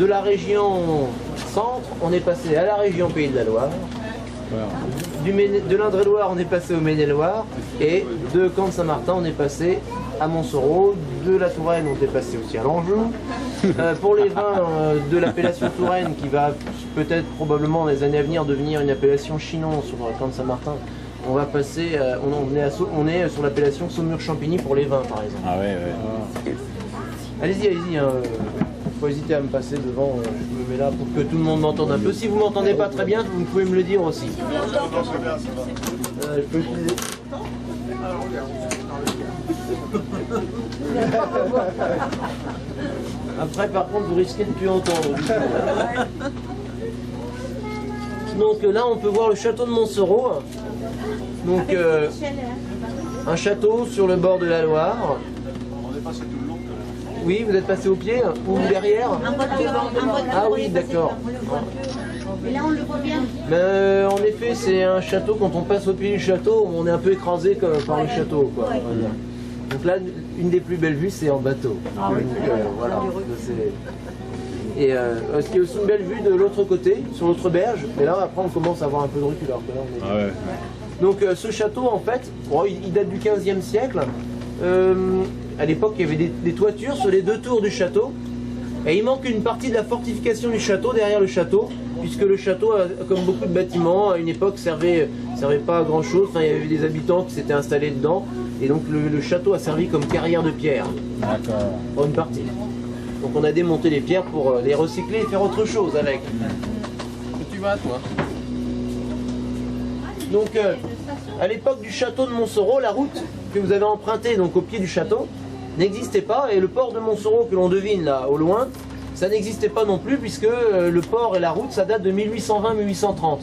de la région centre, on est passé à la région Pays de la Loire. De l'Indre-et-Loire, on est passé au Maine-et-Loire. Et de Camp de Saint-Martin, on est passé à Montsoreau. De la Touraine, on est passé aussi à l'Anjou. Pour les vins de l'appellation Touraine, qui va peut-être probablement dans les années à venir devenir une appellation Chinon sur le Camp de Saint-Martin, on va passer, on est sur l'appellation Saumur-Champigny pour les vins, par exemple. Ah ouais, ouais. Allez-y, allez-y. Faut hésiter à me passer devant, je me mets là pour que tout le monde m'entende un peu. Si vous m'entendez pas très bien, vous pouvez me le dire aussi. Je peux utiliser. Après, par contre, vous risquez de ne plus entendre. Donc là, on peut voir le château de Montsoreau. Donc, un château sur le bord de la Loire. Oui, vous êtes passé au pied ou derrière? Ah oui, d'accord. Et là, on le voit bien. En effet, c'est un château, quand on passe au pied du château, on est un peu écrasé par le château, quoi. Donc là, une des plus belles vues, c'est en bateau. Ah oui. Voilà. Et ce qui est aussi une belle vue de l'autre côté, sur l'autre berge. Mais là, après, on commence à avoir un peu de recul. Alors que là, on est... Ah ouais. Donc ce château, en fait, il date du 15e siècle. À l'époque, il y avait des toitures sur les deux tours du château. Et il manque une partie de la fortification du château derrière le château, puisque le château, comme beaucoup de bâtiments, à une époque servait pas à grand chose. Enfin, il y avait des habitants qui s'étaient installés dedans, et donc le château a servi comme carrière de pierre. D'accord. Pour une partie. Donc on a démonté les pierres pour les recycler et faire autre chose avec. Où tu vas, toi? Donc à l'époque du château de Montsoreau, la route que vous avez empruntée donc au pied du château n'existait pas, et le port de Montsoreau que l'on devine là au loin, ça n'existait pas non plus, puisque le port et la route, ça date de 1820-1830.